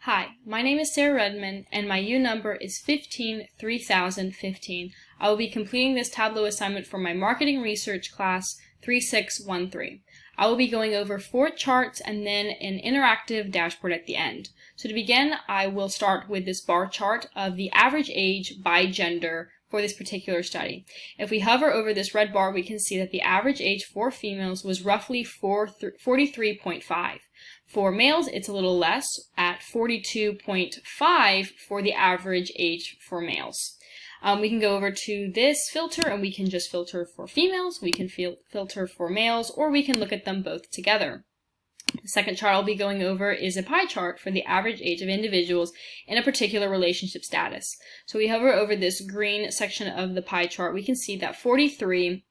Hi, my name is Sarah Redmond, and my U number is 153015. I will be completing this Tableau assignment for my Marketing Research class 3613. I will be going over 4 charts and then an interactive dashboard at the end. So to begin, I will start with this bar chart of the average age by gender for this particular study. If we hover over this red bar, we can see that the average age for females was roughly 43.5. For males, it's a little less at 42.5 for the average age for males. We can go over to this filter and we can just filter for females, we can filter for males, or we can look at them both together. The second chart I'll be going over is a pie chart for the average age of individuals in a particular relationship status. So we hover over this green section of the pie chart, we can see that 43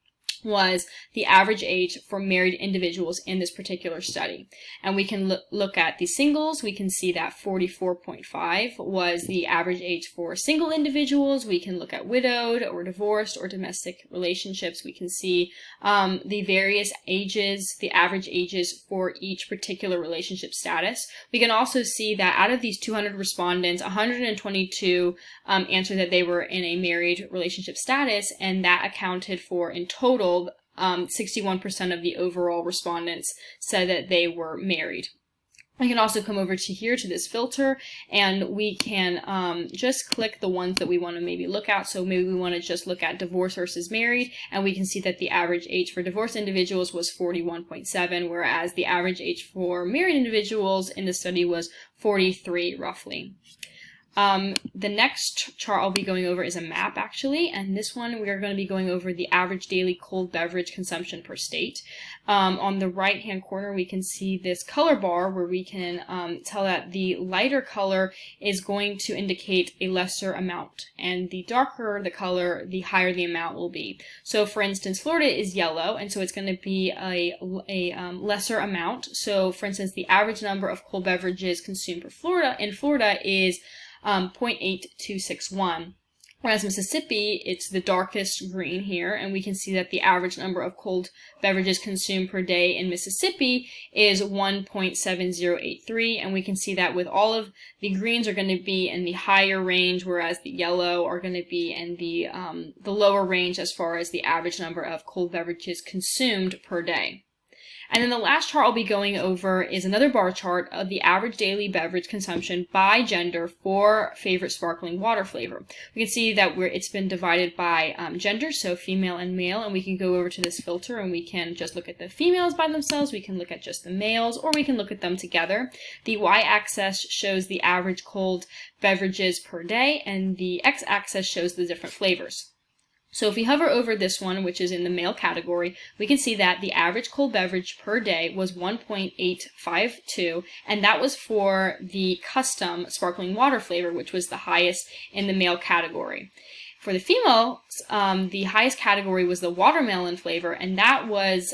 was the average age for married individuals in this particular study. And we can look at the singles. We can see that 44.5 was the average age for single individuals. We can look at widowed or divorced or domestic relationships. We can see the various ages, the average ages for each particular relationship status. We can also see that out of these 200 respondents, 122 answered that they were in a married relationship status, and that accounted for, in total, 61% of the overall respondents said that they were married. We can also come over to here to this filter, and we can just click the ones that we want to maybe look at. So maybe we want to just look at divorce versus married, and we can see that the average age for divorced individuals was 41.7, whereas the average age for married individuals in the study was 43 roughly. The next chart I'll be going over is a map actually, and this one we are going to be going over the average daily cold beverage consumption per state. On the right hand corner we can see this color bar where we can tell that the lighter color is going to indicate a lesser amount, and the darker the color, the higher the amount will be. So for instance, Florida is yellow, and so it's going to be a lesser amount. So for instance, the average number of cold beverages consumed in Florida is 0.8261. Whereas Mississippi, it's the darkest green here, and we can see that the average number of cold beverages consumed per day in Mississippi is 1.7083, and we can see that with all of the greens are going to be in the higher range, whereas the yellow are going to be in the lower range as far as the average number of cold beverages consumed per day. And then the last chart I'll be going over is another bar chart of the average daily beverage consumption by gender for favorite sparkling water flavor. We can see that it's been divided by gender, so female and male, and we can go over to this filter and we can just look at the females by themselves, we can look at just the males, or we can look at them together. The y-axis shows the average cold beverages per day, and the x-axis shows the different flavors. So if we hover over this one, which is in the male category, we can see that the average cold beverage per day was 1.852, and that was for the custom sparkling water flavor, which was the highest in the male category. For the females, the highest category was the watermelon flavor, and that was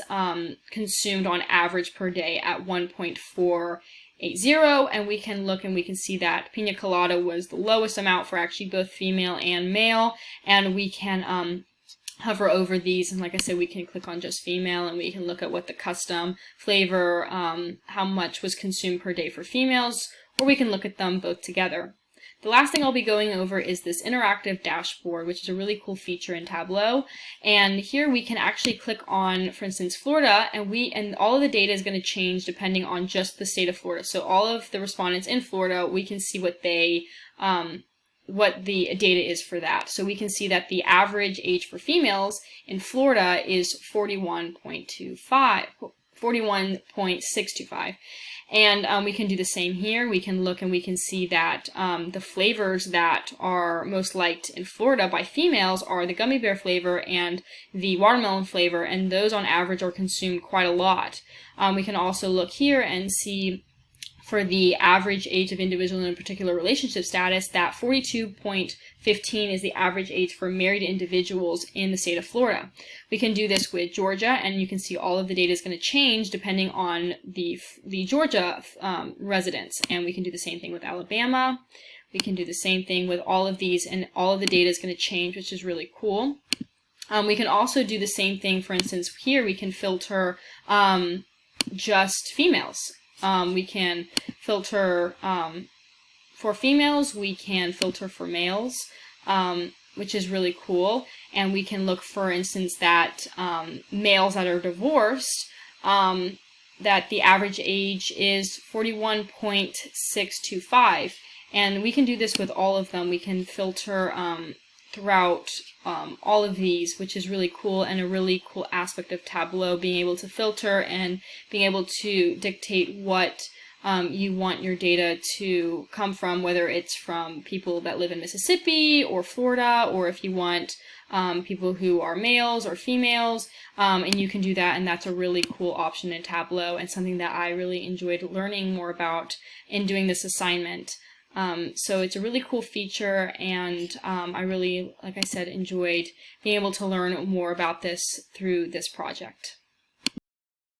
consumed on average per day at 1.480, and we can look and we can see that pina colada was the lowest amount for actually both female and male, and we can hover over these, and like I said, we can click on just female and we can look at what the custom flavor, how much was consumed per day for females, or we can look at them both together. The last thing I'll be going over is this interactive dashboard, which is a really cool feature in Tableau. And here we can actually click on, for instance, Florida, and all of the data is going to change depending on just the state of Florida. So all of the respondents in Florida, we can see what the data is for that. So we can see that the average age for females in Florida is 41.625. And we can do the same here. We can look and we can see that the flavors that are most liked in Florida by females are the gummy bear flavor and the watermelon flavor, and those on average are consumed quite a lot. We can also look here and see for the average age of individual in a particular relationship status that 42.15 is the average age for married individuals in the state of Florida. We can do this with Georgia, and you can see all of the data is going to change depending on the Georgia residents, and we can do the same thing with Alabama. We can do the same thing with all of these, and all of the data is going to change, which is really cool. We can also do the same thing, for instance, here we can filter just females. We can filter for females, we can filter for males, which is really cool. And we can look, for instance, that males that are divorced, that the average age is 41.625. And we can do this with all of them. We can filter throughout all of these, which is really cool, and a really cool aspect of Tableau, being able to filter and being able to dictate what you want your data to come from, whether it's from people that live in Mississippi or Florida, or if you want people who are males or females, and you can do that, and that's a really cool option in Tableau, and something that I really enjoyed learning more about in doing this assignment. So it's a really cool feature, and I really, like I said, enjoyed being able to learn more about this through this project.